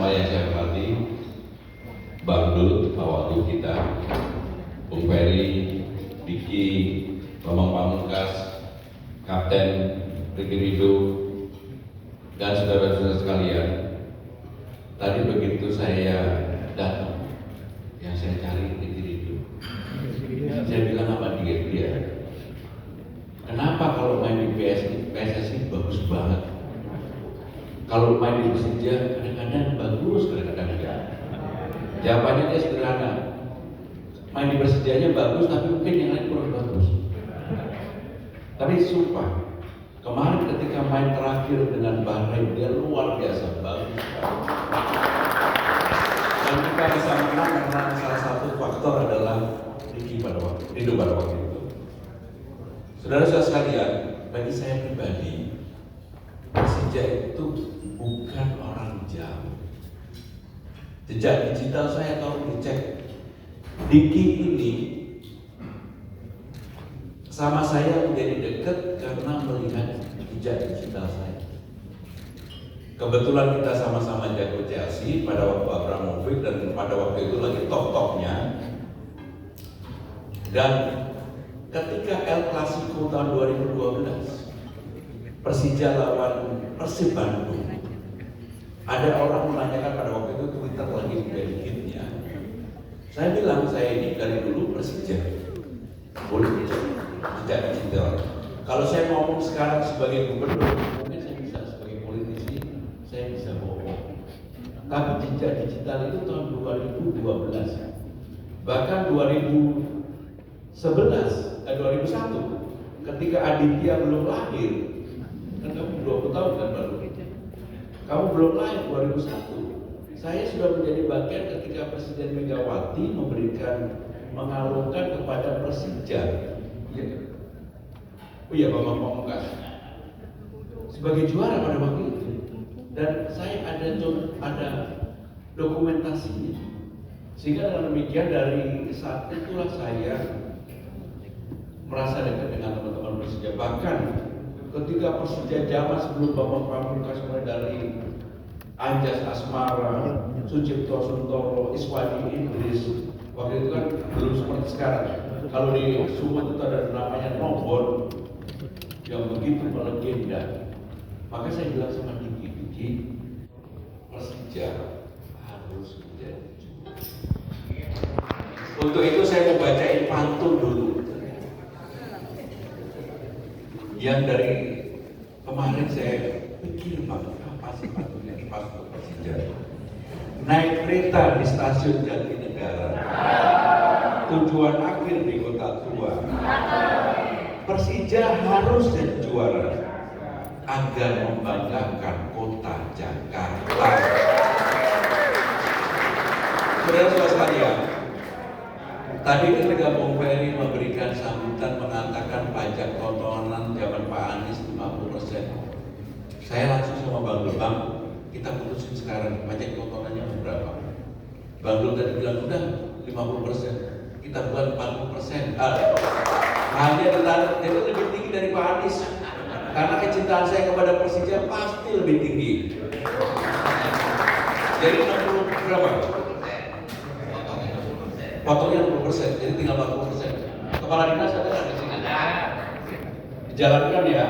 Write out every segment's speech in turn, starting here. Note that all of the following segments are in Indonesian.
semua yang saya hormati, Bang Dul, Pak Wagub kita, Bung Ferry, Diki, Bambang Pamungkas, Kapten Ricky Ridho, dan saudara-saudara sekalian. Tadi begitu saya datang, yang saya cari Ricky Ridho. Saya bilang sama dia, kenapa kalau main di PSSI bagus banget? Kalau main di Persija kadang-kadang bagus, kadang-kadang enggak. Jawabannya dia sederhana. Main di Persijanya bagus, tapi mungkin yang lain kurang bagus. Tapi sumpah, kemarin ketika main terakhir dengan Bahrain, dia luar biasa bagus. Dan kita bisa menang karena salah satu faktor adalah Ridho pada waktu itu. Saudara-saudara sekalian, bagi saya pribadi, Persija itu bukan orang jauh. Jejak digital saya kalau dicek, Diki ini sama saya menjadi dekat karena melihat jejak digital saya. Kebetulan kita sama-sama jago Chelsea pada waktu Abramovich dan pada waktu itu lagi top-topnya. Dan ketika El Clasico tahun 2012, Persija lawan Persib Bandung, ada orang menanyakan pada waktu itu Twitter lagi menjadi hitnya. Saya bilang, saya ini dari dulu Persija, boleh tidak digital. Kalau saya ngomong sekarang sebagai gubernur, mungkin saya bisa sebagai politisi, saya bisa bohong. Tapi jejak digital itu tahun 2012, bahkan 2001, ketika Aditya belum lahir, kan kamu 20 tahun kan baru. Kamu belum lahir 2001. Saya sudah menjadi bagian ketika Presiden Megawati mengalungkan kepada Persija. Ya. Oh iya, Bambang Pamungkas sebagai juara pada waktu itu. Dan saya ada dokumentasinya. Sehingga dengan demikian dari saat itulah saya merasa dekat dengan teman-teman Persija. Bahkan ketika Persija zaman sebelum Bambang Pamungkas mulai dari Anjas Asmara, Sucipto Suntoro, Iswadi Idris, waktu itu kan belum seperti sekarang. Kalau di Sumut itu ada namanya Nombor yang begitu melegenda. Maka saya bilang sama Diki, Persija harus menjadi juara. Untuk itu saya mau bacain pantun dulu. Yang dari kemarin saya pikir banget, apa sih pantunnya pas untuk Persija? Naik kereta di stasiun Jatinegara, tujuan akhir di kota tua. Persija harus jadi juara agar membanggakan kota Jakarta. Saudara-saudara sekalian, tadi ketika Bung Ferry memberikan sambutan mengatakan pajak tontonan zaman Pak Anies 50%, saya langsung sama Bang Lebang, kita putusin sekarang pajak tontonannya berapa. Bang Dul tadi bilang udah 50%, kita buat 40%. Hanya ditarik itu lebih tinggi dari Pak Anies, karena kecintaan saya kepada Persija pasti lebih tinggi. Jadi 60 berapa? Potongnya 60%, jadi tinggal 40%. Kepala dinas ada nggak di sini? Dijalankan ya.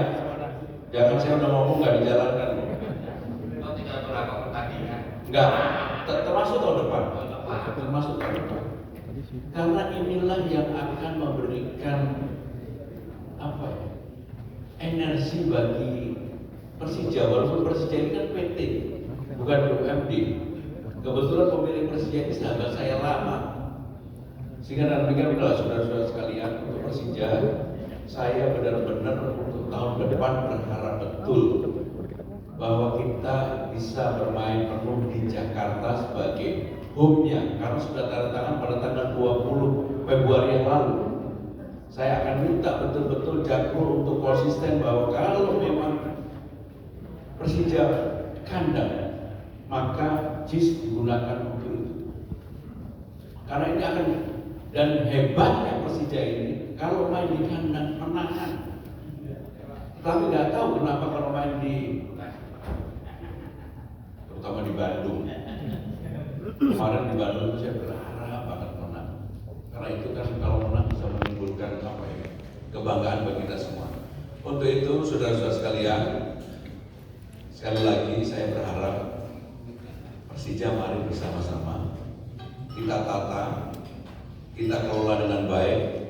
Jangan saya udah ngomong nggak dijalankan. Oh, tinggal berapa pertandingan? Enggak, termasuk tahun depan. Termasuk tahun depan. Karena inilah yang akan memberikan apa ya, energi bagi Persija. Walaupun Persija ini kan PT, bukan BUMD. Kebetulan pemilik Persija ini sahabat saya lama. Sehingga dalam demikian saudara-saudara sekalian, untuk Persija saya benar-benar untuk tahun depan berharap betul bahwa kita bisa bermain penuh di Jakarta sebagai home-nya, karena sudah tanda tangan pada tanggal 20 Februari yang lalu. Saya akan minta betul-betul Jakpro untuk konsisten bahwa kalau memang Persija kandang, maka JIS digunakan untuk itu. Karena ini akan, dan hebatnya Persija ini kalau main di kandang menangan. Tapi nggak tahu kenapa kalau main di, terutama di Bandung, kemarin di Bandung saya berharap banget menang. Karena itu kan kalau menang bisa menimbulkan apa ya, kebanggaan bagi kita semua. Untuk itu saudara-saudara sekalian, sekali lagi saya berharap Persija mari bersama-sama kita tata, kita kelola dengan baik.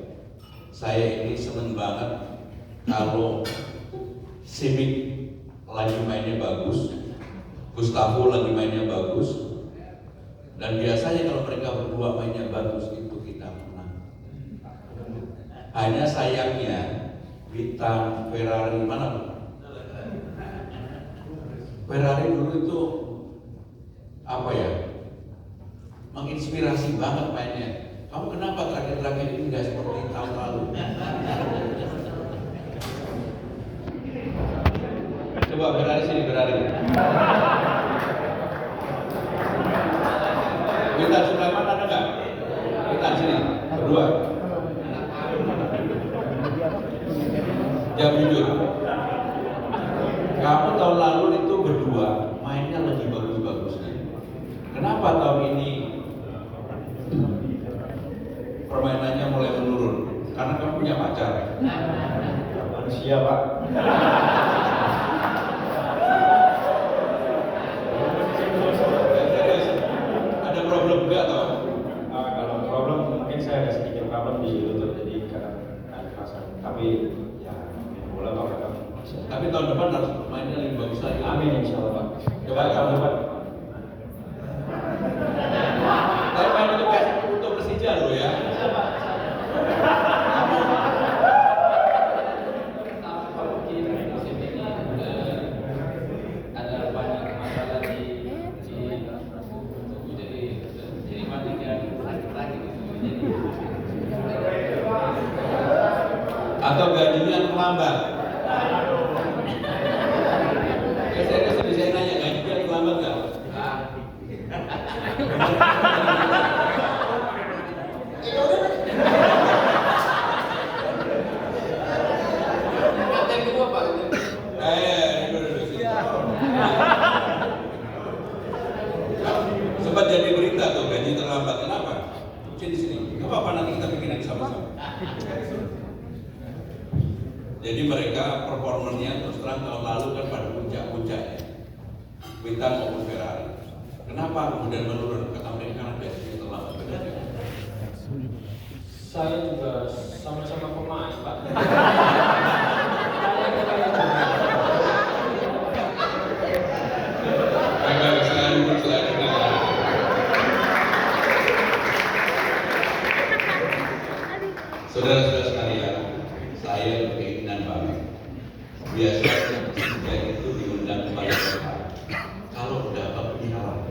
Saya ini seneng banget kalau Simic lagi mainnya bagus, Gustavo lagi mainnya bagus, dan biasanya kalau mereka berdua mainnya bagus itu kita menang. Hanya sayangnya Bintang Ferrari mana? Ferrari dulu itu apa ya? Menginspirasi banget mainnya. Kamu kenapa terakhir-terakhir ini nggak seperti tahun lalu? Coba Ferrari sini, Ferrari. Bintang Sulaiman ada nggak? Bintang sini, berdua. Jawab jujur. Kamu tahun lalu itu berdua mainnya lagi bagus-bagusnya. Kenapa tahun ini permainannya mulai menurun? Karena kamu punya pacar. Manusia, Pak. Ada problem enggak toh? Kalau problem mungkin saya ada sedikit problem di lutut, jadi kadang ada kerasan. Tapi ya bola Pak kadang. Tapi tahun depan harus mainnya lebih bagus lagi. Amin insya Allah Pak. Coba tahun depan. Tapi main untuk Persija loh ya. Ada banyak masalah di jadi matinya lagi. Atau gajinya terlambat. Serius ini saya nanya, gajinya terlambat nggak? Yang kedua Pak. Sempat jadi berita tuh gaji terlambat. Kenapa? Di sini. Nggak apa-apa, nanti kita bikin lagi sama-sama. Jadi mereka performanya terus terang tahun lalu kan pada puncak-puncaknya, Bintang maupun Ferrari. Kenapa kemudian menurun? Kata mereka karena gajinya terlambat. Saya juga sama-sama pemain Pak. Saudara-saudara sekalian, saya berkeinginan banget. Biasanya Persija itu diundang kepada mereka kalau dapat piala.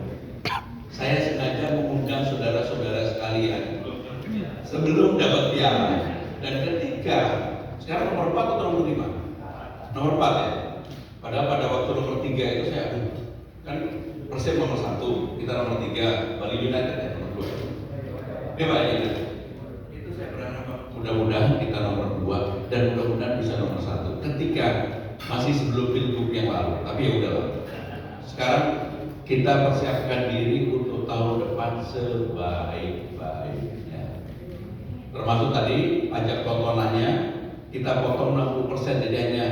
Saya sengaja mengundang saudara-saudara sekalian sebelum dapat piala. Dan ketika sekarang nomor 4 atau nomor 5? Nomor 4 ya. Padahal pada waktu nomor 3 itu saya kan Persib nomor 1, kita nomor 3, Bali United ya nomor 2. Dia Pak ini. Itu saya berharap mudah-mudahan kita nomor 2 dan mudah-mudahan bisa nomor 1 ketika masih sebelum pilgub yang lalu. Tapi ya udahlah. Sekarang kita persiapkan diri untuk tahun depan sebaik-baiknya. Termasuk tadi pajak tontonannya kita potong 60% jadi hanya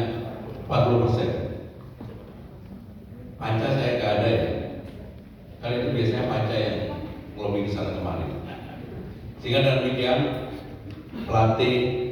40%. Panca saya nggak ada ya. Kali itu biasanya panca yang lobby di sana kemarin. Sehingga dengan demikian pelatih